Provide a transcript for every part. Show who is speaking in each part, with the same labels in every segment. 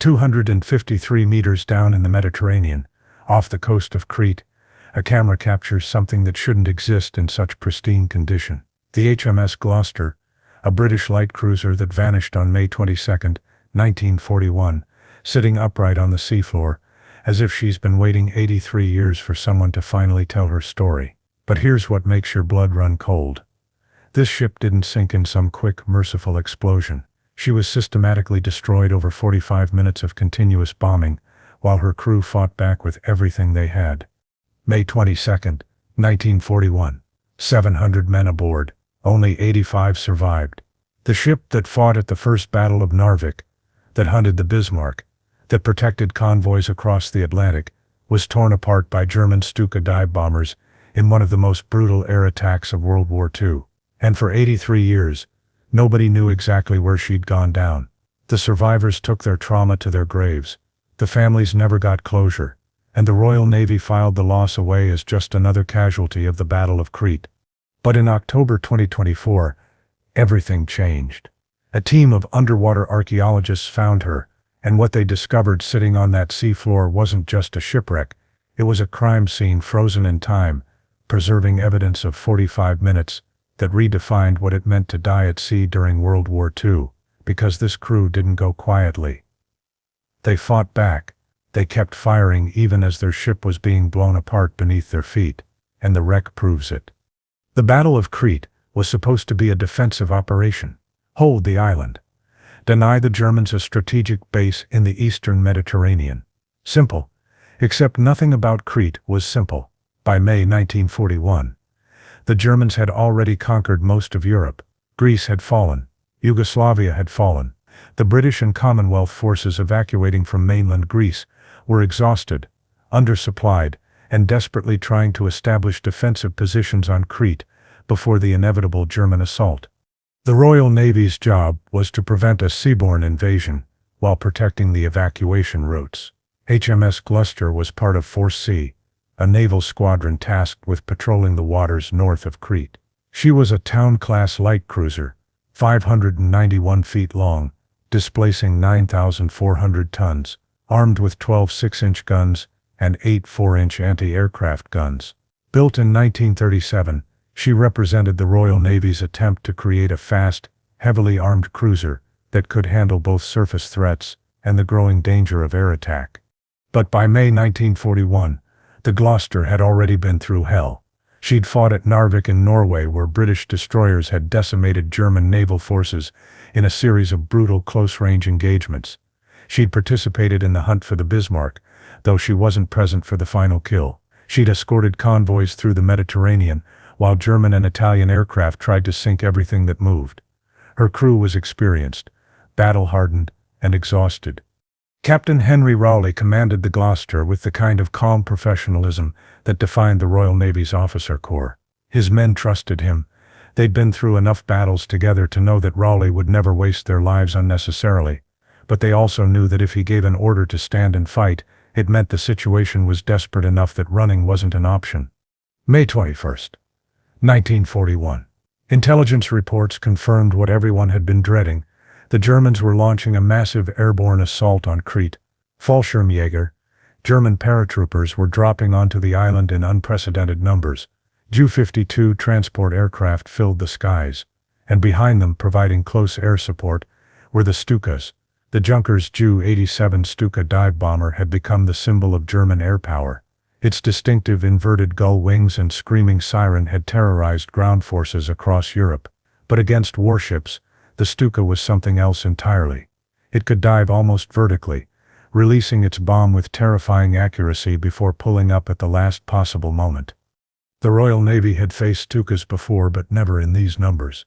Speaker 1: 253 meters down in the Mediterranean, off the coast of Crete, a camera captures something that shouldn't exist in such pristine condition. The HMS Gloucester, a British light cruiser that vanished on May 22, 1941, sitting upright on the seafloor, as if she's been waiting 83 years for someone to finally tell her story. But here's what makes your blood run cold. This ship didn't sink in some quick, merciful explosion. She was systematically destroyed over 45 minutes of continuous bombing, while her crew fought back with everything they had. May 22, 1941. 700 men aboard. Only 85 survived. The ship that fought at the First Battle of Narvik, that hunted the Bismarck, that protected convoys across the Atlantic, was torn apart by German Stuka dive bombers in one of the most brutal air attacks of World War II. And for 83 years, nobody knew exactly where she'd gone down. The survivors took their trauma to their graves. The families never got closure, and the Royal Navy filed the loss away as just another casualty of the Battle of Crete. But in October 2024, everything changed. A team of underwater archaeologists found her, and what they discovered sitting on that seafloor wasn't just a shipwreck, it was a crime scene frozen in time, preserving evidence of 45 minutes that redefined what it meant to die at sea during World War II, because this crew didn't go quietly. They fought back. They kept firing even as their ship was being blown apart beneath their feet, and the wreck proves it. The Battle of Crete was supposed to be a defensive operation. Hold the island. Deny the Germans a strategic base in the eastern Mediterranean. Simple. Except nothing about Crete was simple. By May 1941, the Germans had already conquered most of Europe. Greece had fallen. Yugoslavia had fallen. The British and Commonwealth forces evacuating from mainland Greece were exhausted, undersupplied, and desperately trying to establish defensive positions on Crete before the inevitable German assault. The Royal Navy's job was to prevent a seaborne invasion while protecting the evacuation routes. HMS Gloucester was part of Force C, a naval squadron tasked with patrolling the waters north of Crete. She was a town-class light cruiser, 591 feet long, displacing 9,400 tons, armed with 12 6-inch guns and 8 4-inch anti-aircraft guns. Built in 1937, she represented the Royal Navy's attempt to create a fast, heavily armed cruiser that could handle both surface threats and the growing danger of air attack. But by May 1941, the Gloucester had already been through hell. She'd fought at Narvik in Norway, where British destroyers had decimated German naval forces in a series of brutal close-range engagements. She'd participated in the hunt for the Bismarck, though she wasn't present for the final kill. She'd escorted convoys through the Mediterranean, while German and Italian aircraft tried to sink everything that moved. Her crew was experienced, battle-hardened, and exhausted. Captain Henry Rowley commanded the Gloucester with the kind of calm professionalism that defined the Royal Navy's officer corps. His men trusted him. They'd been through enough battles together to know that Rowley would never waste their lives unnecessarily, but they also knew that if he gave an order to stand and fight, it meant the situation was desperate enough that running wasn't an option. May 21, 1941. Intelligence reports confirmed what everyone had been dreading. The Germans were launching a massive airborne assault on Crete. Fallschirmjäger, German paratroopers, were dropping onto the island in unprecedented numbers. Ju-52 transport aircraft filled the skies, and behind them, providing close air support, were the Stukas. The Junkers Ju-87 Stuka dive bomber had become the symbol of German air power. Its distinctive inverted gull wings and screaming siren had terrorized ground forces across Europe. But against warships, the Stuka was something else entirely. It could dive almost vertically, releasing its bomb with terrifying accuracy before pulling up at the last possible moment. The Royal Navy had faced Stukas before, but never in these numbers.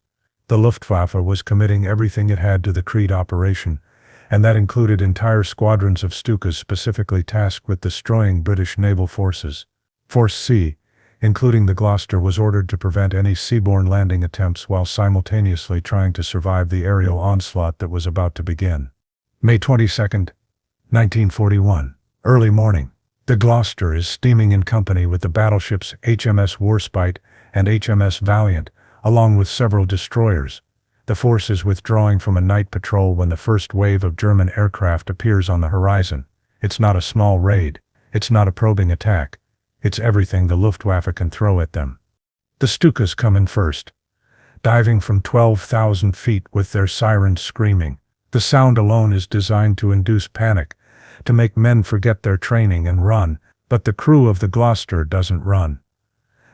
Speaker 1: The Luftwaffe was committing everything it had to the Crete operation, and that included entire squadrons of Stukas specifically tasked with destroying British naval forces. Force C, including the Gloucester, was ordered to prevent any seaborne landing attempts while simultaneously trying to survive the aerial onslaught that was about to begin. May 22, 1941. Early morning. The Gloucester is steaming in company with the battleships HMS Warspite and HMS Valiant, along with several destroyers. The force is withdrawing from a night patrol when the first wave of German aircraft appears on the horizon. It's not a small raid. It's not a probing attack. It's everything the Luftwaffe can throw at them. The Stukas come in first, diving from 12,000 feet with their sirens screaming. The sound alone is designed to induce panic, to make men forget their training and run, but the crew of the Gloucester doesn't run.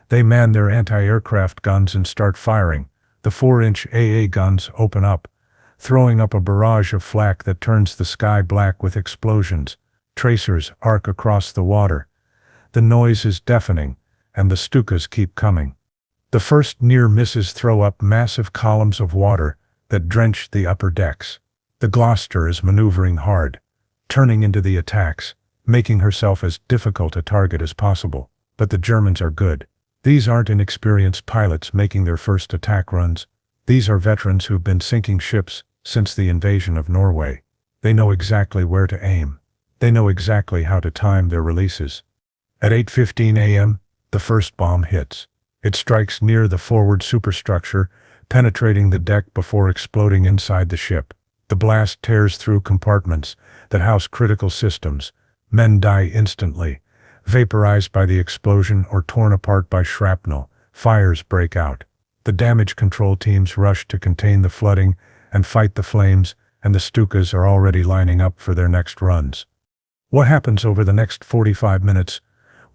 Speaker 1: They man their anti-aircraft guns and start firing. The 4-inch AA guns open up, throwing up a barrage of flak that turns the sky black with explosions. Tracers arc across the water. The noise is deafening, and the Stukas keep coming. The first near misses throw up massive columns of water that drench the upper decks. The Gloucester is maneuvering hard, turning into the attacks, making herself as difficult a target as possible. But the Germans are good. These aren't inexperienced pilots making their first attack runs. These are veterans who've been sinking ships since the invasion of Norway. They know exactly where to aim. They know exactly how to time their releases. At 8:15 a.m., the first bomb hits. It strikes near the forward superstructure, penetrating the deck before exploding inside the ship. The blast tears through compartments that house critical systems. Men die instantly, vaporized by the explosion or torn apart by shrapnel. Fires break out. The damage control teams rush to contain the flooding and fight the flames, and the Stukas are already lining up for their next runs. What happens over the next 45 minutes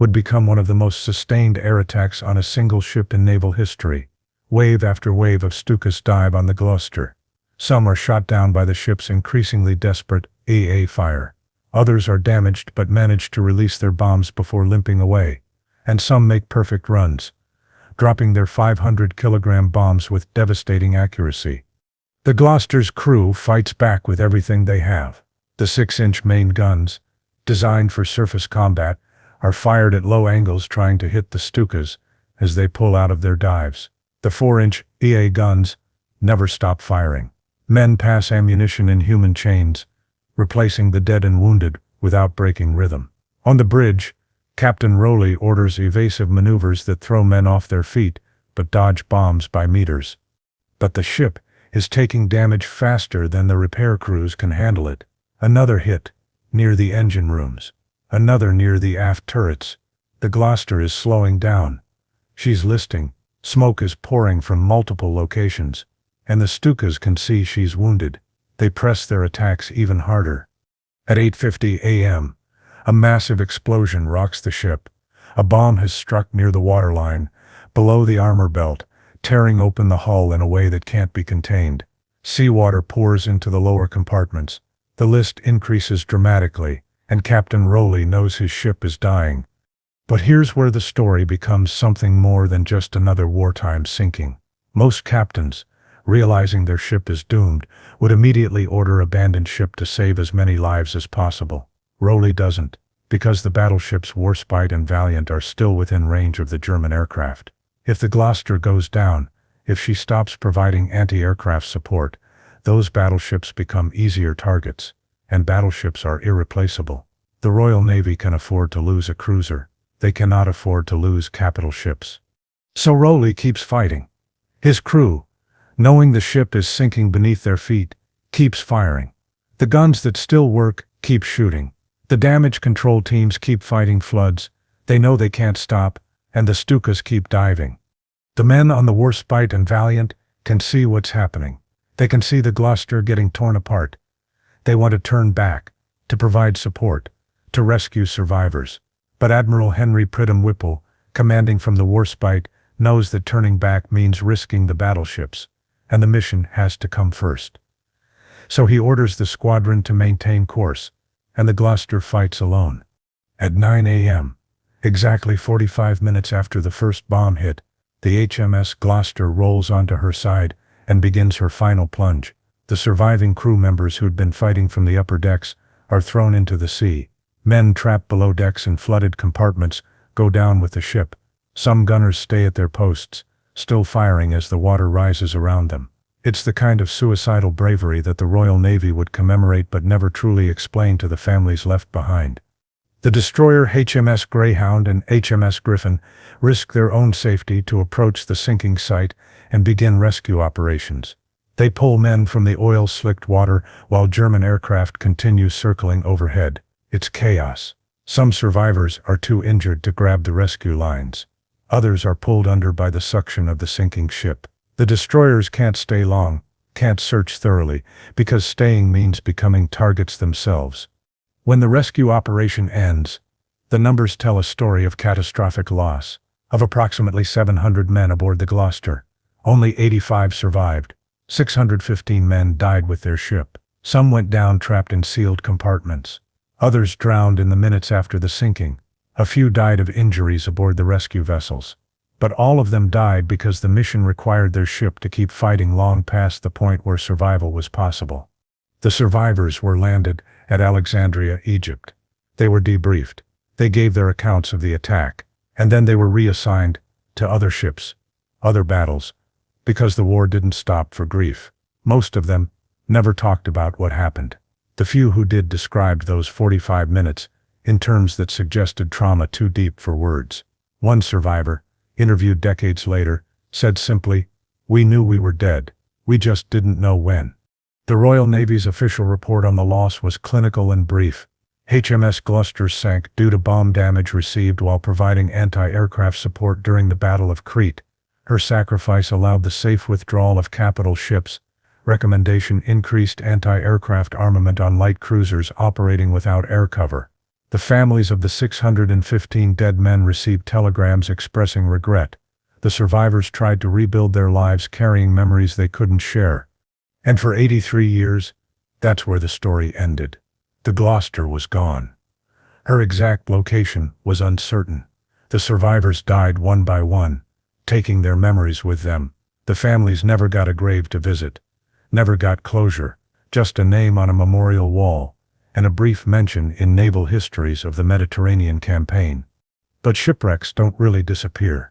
Speaker 1: would become one of the most sustained air attacks on a single ship in naval history. Wave after wave of Stukas dive on the Gloucester. Some are shot down by the ship's increasingly desperate AA fire. Others are damaged but manage to release their bombs before limping away. And some make perfect runs, dropping their 500-kilogram bombs with devastating accuracy. The Gloucester's crew fights back with everything they have. The 6-inch main guns, designed for surface combat, are fired at low angles trying to hit the Stukas as they pull out of their dives. The 4-inch EA guns never stop firing. Men pass ammunition in human chains, replacing the dead and wounded without breaking rhythm. On the bridge, Captain Rowley orders evasive maneuvers that throw men off their feet but dodge bombs by meters. But the ship is taking damage faster than the repair crews can handle it. Another hit near the engine rooms. Another near the aft turrets. The Gloucester is slowing down. She's listing. Smoke is pouring from multiple locations, and the Stukas can see she's wounded. They press their attacks even harder. At 8:50 a.m., a massive explosion rocks the ship. A bomb has struck near the waterline, below the armor belt, tearing open the hull in a way that can't be contained. Seawater pours into the lower compartments. The list increases dramatically, and Captain Rowley knows his ship is dying. But here's where the story becomes something more than just another wartime sinking. Most captains, realizing their ship is doomed, would immediately order abandoned ship to save as many lives as possible. Rowley doesn't, because the battleships Warspite and Valiant are still within range of the German aircraft. If the Gloucester goes down, if she stops providing anti-aircraft support, those battleships become easier targets, and battleships are irreplaceable. The Royal Navy can afford to lose a cruiser. They cannot afford to lose capital ships. So Rowley keeps fighting. His crew, knowing the ship is sinking beneath their feet, keeps firing. The guns that still work keep shooting. The damage control teams keep fighting floods. They know they can't stop, and the Stukas keep diving. The men on the Warspite and Valiant can see what's happening. They can see the Gloucester getting torn apart. They want to turn back, to provide support, to rescue survivors. But Admiral Henry Whipple, commanding from the Warspite, knows that turning back means risking the battleships, and the mission has to come first. So he orders the squadron to maintain course, and the Gloucester fights alone. At 9 a.m., exactly 45 minutes after the first bomb hit, the HMS Gloucester rolls onto her side and begins her final plunge. The surviving crew members who'd been fighting from the upper decks are thrown into the sea. Men trapped below decks in flooded compartments go down with the ship. Some gunners stay at their posts, still firing as the water rises around them. It's the kind of suicidal bravery that the Royal Navy would commemorate but never truly explain to the families left behind. The destroyer HMS Greyhound and HMS Griffin risk their own safety to approach the sinking site and begin rescue operations. They pull men from the oil-slicked water while German aircraft continue circling overhead. It's chaos. Some survivors are too injured to grab the rescue lines. Others are pulled under by the suction of the sinking ship. The destroyers can't stay long, can't search thoroughly, because staying means becoming targets themselves. When the rescue operation ends, the numbers tell a story of catastrophic loss. Of approximately 700 men aboard the Gloucester, only 85 survived. 615 men died with their ship. Some went down trapped in sealed compartments. Others drowned in the minutes after the sinking. A few died of injuries aboard the rescue vessels. But all of them died because the mission required their ship to keep fighting long past the point where survival was possible. The survivors were landed at Alexandria, Egypt. They were debriefed. They gave their accounts of the attack, and then they were reassigned to other ships, other battles, because the war didn't stop for grief. Most of them never talked about what happened. The few who did described those 45 minutes in terms that suggested trauma too deep for words. One survivor, interviewed decades later, said simply, "We knew we were dead. We just didn't know when." The Royal Navy's official report on the loss was clinical and brief. HMS Gloucester sank due to bomb damage received while providing anti-aircraft support during the Battle of Crete. Her sacrifice allowed the safe withdrawal of capital ships. Recommendation increased anti-aircraft armament on light cruisers operating without air cover. The families of the 615 dead men received telegrams expressing regret. The survivors tried to rebuild their lives carrying memories they couldn't share. And for 83 years, that's where the story ended. The Gloucester was gone. Her exact location was uncertain. The survivors died one by one, taking their memories with them. The families never got a grave to visit, never got closure, just a name on a memorial wall, and a brief mention in naval histories of the Mediterranean campaign. But shipwrecks don't really disappear.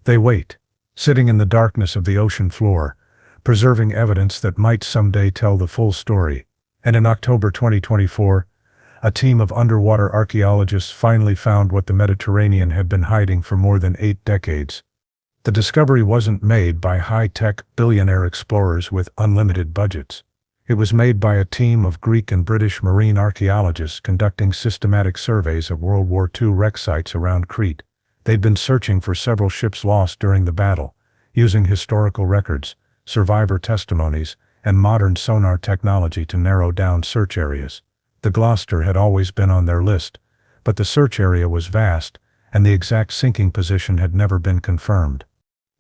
Speaker 1: They wait, sitting in the darkness of the ocean floor, preserving evidence that might someday tell the full story. And in October 2024, a team of underwater archaeologists finally found what the Mediterranean had been hiding for more than 8 decades. The discovery wasn't made by high-tech billionaire explorers with unlimited budgets. It was made by a team of Greek and British marine archaeologists conducting systematic surveys of World War II wreck sites around Crete. They'd been searching for several ships lost during the battle, using historical records, survivor testimonies, and modern sonar technology to narrow down search areas. The Gloucester had always been on their list, but the search area was vast, and the exact sinking position had never been confirmed.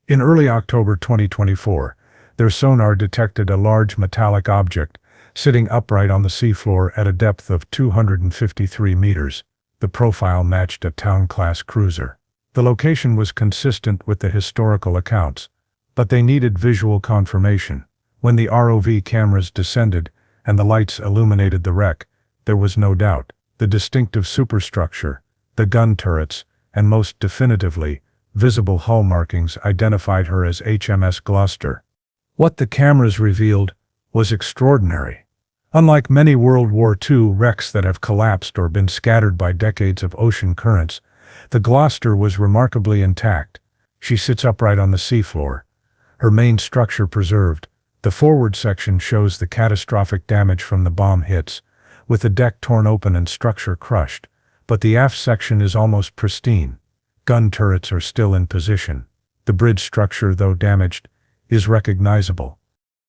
Speaker 1: In early October 2024, their sonar detected a large metallic object sitting upright on the seafloor at a depth of 253 meters. The profile matched a town-class cruiser. The location was consistent with the historical accounts, but they needed visual confirmation. When the ROV cameras descended and the lights illuminated the wreck, there was no doubt. The distinctive superstructure, the gun turrets, and most definitively, visible hull markings identified her as HMS Gloucester. What the cameras revealed was extraordinary. Unlike many World War II wrecks that have collapsed or been scattered by decades of ocean currents, the Gloucester was remarkably intact. She sits upright on the seafloor, her main structure preserved. The forward section shows the catastrophic damage from the bomb hits, with the deck torn open and structure crushed, but the aft section is almost pristine. Gun turrets are still in position. The bridge structure, though damaged, is recognizable.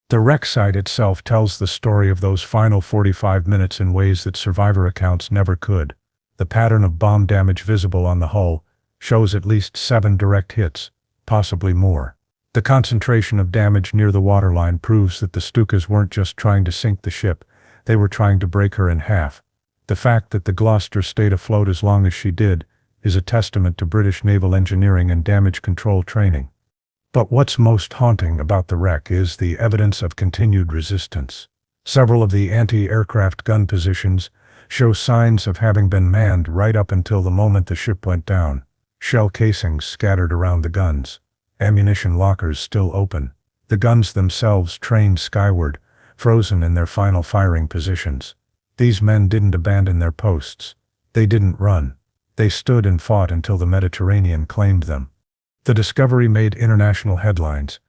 Speaker 1: The wreck site itself tells the story of those final 45 minutes in ways that survivor accounts never could. The pattern of bomb damage visible on the hull shows at least 7 direct hits, possibly more. The concentration of damage near the waterline proves that the Stukas weren't just trying to sink the ship, they were trying to break her in half. The fact that the Gloucester stayed afloat as long as she did is a testament to British naval engineering and damage control training. But what's most haunting about the wreck is the evidence of continued resistance. Several of the anti-aircraft gun positions show signs of having been manned right up until the moment the ship went down. Shell casings scattered around the guns. Ammunition lockers still open. The guns themselves trained skyward, frozen in their final firing positions. These men didn't abandon their posts. They didn't run. They stood and fought until the Mediterranean claimed them. The discovery made international headlines.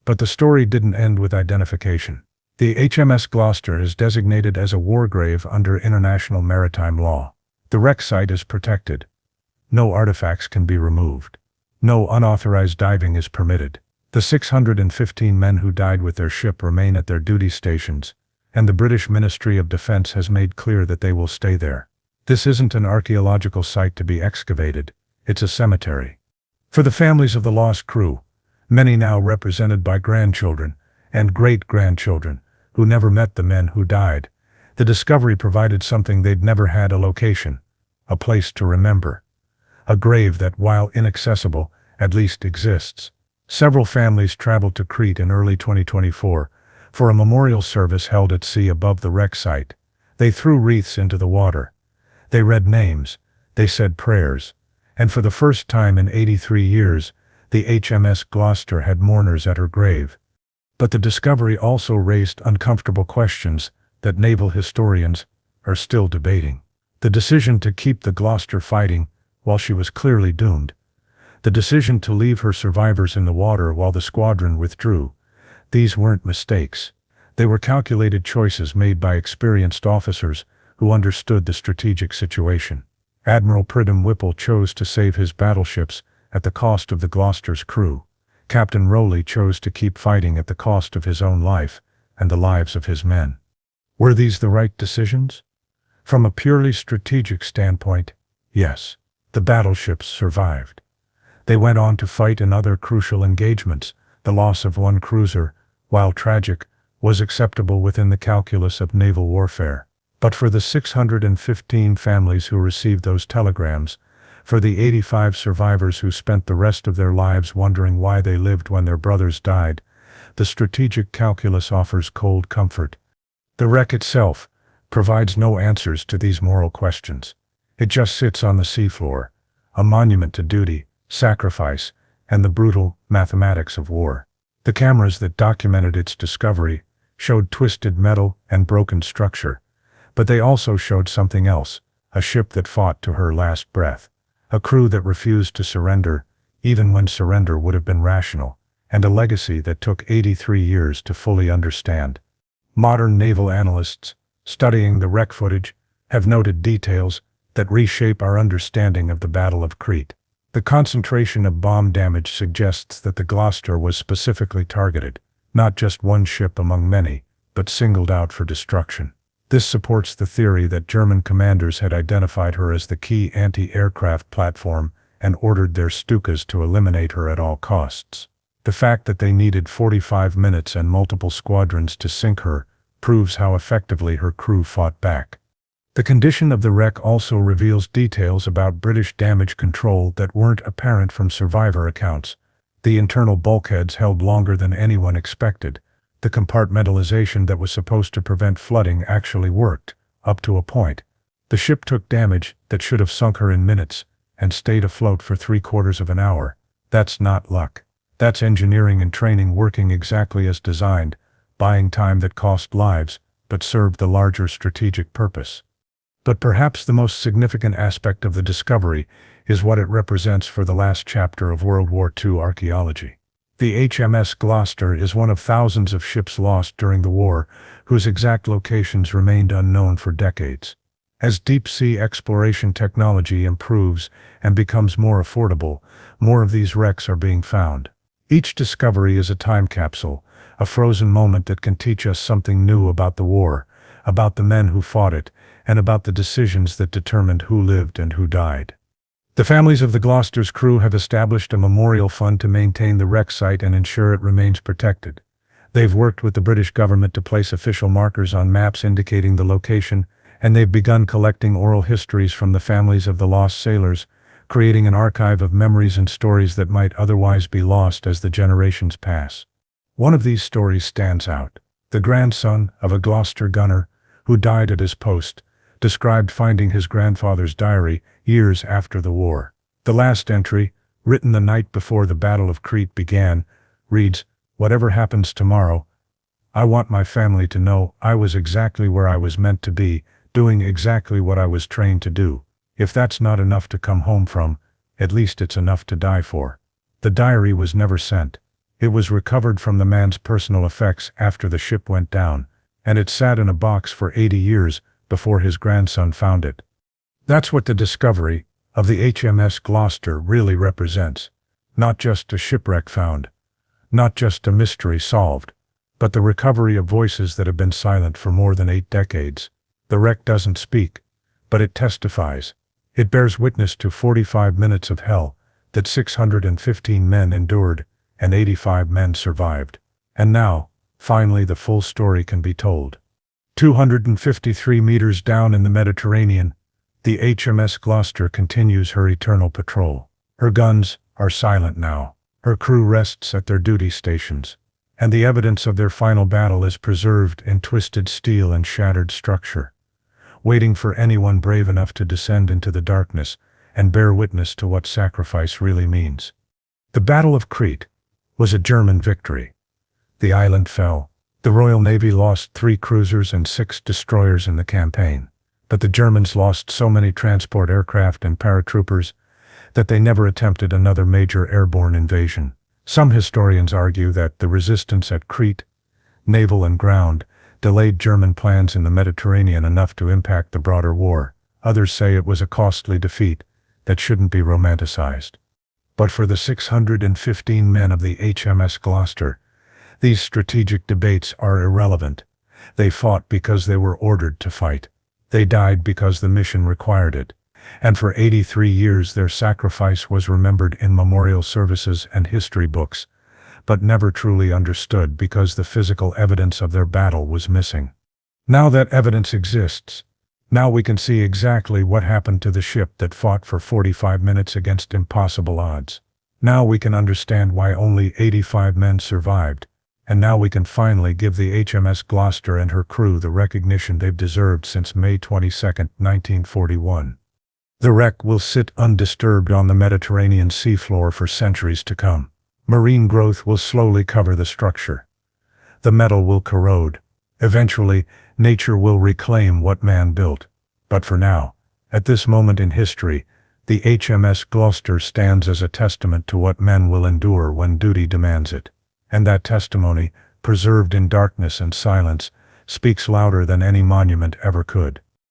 Speaker 1: But the story didn't end with identification. The HMS Gloucester is designated as a war grave under international maritime law. The wreck site is protected. No artifacts can be removed. No unauthorized diving is permitted. The 615 men who died with their ship remain at their duty stations, and the British Ministry of Defence has made clear that they will stay there. This isn't an archaeological site to be excavated, it's a cemetery. For the families of the lost crew, many now represented by grandchildren and great-grandchildren who never met the men who died, the discovery provided something they'd never had: a location, a place to remember, a grave that, while inaccessible, at least exists. Several families traveled to Crete in early 2024 for a memorial service held at sea above the wreck site. They threw wreaths into the water. They read names. They said prayers. And for the first time in 83 years, the HMS Gloucester had mourners at her grave. But the discovery also raised uncomfortable questions that naval historians are still debating. The decision to keep the Gloucester fighting while she was clearly doomed. The decision to leave her survivors in the water while the squadron withdrew. These weren't mistakes. They were calculated choices made by experienced officers who understood the strategic situation. Admiral Pridham Whipple chose to save his battleships at the cost of the Gloucester's crew. Captain Rowley chose to keep fighting at the cost of his own life and the lives of his men. Were these the right decisions? From a purely strategic standpoint, yes. The battleships survived. They went on to fight in other crucial engagements. The loss of one cruiser, while tragic, was acceptable within the calculus of naval warfare. But for the 615 families who received those telegrams, for the 85 survivors who spent the rest of their lives wondering why they lived when their brothers died, the strategic calculus offers cold comfort. The wreck itself provides no answers to these moral questions. It just sits on the seafloor, a monument to duty, sacrifice, and the brutal mathematics of war. The cameras that documented its discovery showed twisted metal and broken structure, but they also showed something else: a ship that fought to her last breath, a crew that refused to surrender, even when surrender would have been rational, and a legacy that took 83 years to fully understand. Modern naval analysts, studying the wreck footage, have noted details that reshape our understanding of the Battle of Crete. The concentration of bomb damage suggests that the Gloucester was specifically targeted, not just one ship among many, but singled out for destruction. This supports the theory that German commanders had identified her as the key anti-aircraft platform and ordered their Stukas to eliminate her at all costs. The fact that they needed 45 minutes and multiple squadrons to sink her proves how effectively her crew fought back. The condition of the wreck also reveals details about British damage control that weren't apparent from survivor accounts. The internal bulkheads held longer than anyone expected. The compartmentalization that was supposed to prevent flooding actually worked, up to a point. The ship took damage that should have sunk her in minutes and stayed afloat for 3/4 of an hour. That's not luck. That's engineering and training working exactly as designed, buying time that cost lives but served the larger strategic purpose. But perhaps the most significant aspect of the discovery is what it represents for the last chapter of World War II archaeology. The HMS Gloucester is one of thousands of ships lost during the war, whose exact locations remained unknown for decades. As deep-sea exploration technology improves and becomes more affordable, more of these wrecks are being found. Each discovery is a time capsule, a frozen moment that can teach us something new about the war, about the men who fought it, and about the decisions that determined who lived and who died. The families of the Gloucester's crew have established a memorial fund to maintain the wreck site and ensure it remains protected. They've worked with the British government to place official markers on maps indicating the location, and they've begun collecting oral histories from the families of the lost sailors, creating an archive of memories and stories that might otherwise be lost as the generations pass. One of these stories stands out. The grandson of a Gloucester gunner, who died at his post, described finding his grandfather's diary years after the war. The last entry, written the night before the Battle of Crete began, reads, "Whatever happens tomorrow, I want my family to know I was exactly where I was meant to be, doing exactly what I was trained to do. If that's not enough to come home from, at least it's enough to die for." The diary was never sent. It was recovered from the man's personal effects after the ship went down, and it sat in a box for 80 years before his grandson found it. That's what the discovery of the HMS Gloucester really represents. Not just a shipwreck found, not just a mystery solved, but the recovery of voices that have been silent for more than 8 decades. The wreck doesn't speak, but it testifies. It bears witness to 45 minutes of hell that 615 men endured and 85 men survived. And now, finally, the full story can be told. 253 meters down in the Mediterranean, the HMS Gloucester continues her eternal patrol. Her guns are silent now. Her crew rests at their duty stations, and the evidence of their final battle is preserved in twisted steel and shattered structure, waiting for anyone brave enough to descend into the darkness and bear witness to what sacrifice really means. The Battle of Crete was a German victory. The island fell. The Royal Navy lost 3 cruisers and 6 destroyers in the campaign, but the Germans lost so many transport aircraft and paratroopers that they never attempted another major airborne invasion. Some historians argue that the resistance at Crete, naval and ground, delayed German plans in the Mediterranean enough to impact the broader war. Others say it was a costly defeat that shouldn't be romanticized. But for the 615 men of the HMS Gloucester, these strategic debates are irrelevant. They fought because they were ordered to fight. They died because the mission required it. And for 83 years their sacrifice was remembered in memorial services and history books, but never truly understood because the physical evidence of their battle was missing. Now that evidence exists, now we can see exactly what happened to the ship that fought for 45 minutes against impossible odds. Now we can understand why only 85 men survived, and now we can finally give the HMS Gloucester and her crew the recognition they've deserved since May 22, 1941. The wreck will sit undisturbed on the Mediterranean seafloor for centuries to come. Marine growth will slowly cover the structure. The metal will corrode. Eventually, nature will reclaim what man built. But for now, at this moment in history, the HMS Gloucester stands as a testament to what men will endure when duty demands it. And that testimony, preserved in darkness and silence, speaks louder than any monument ever could.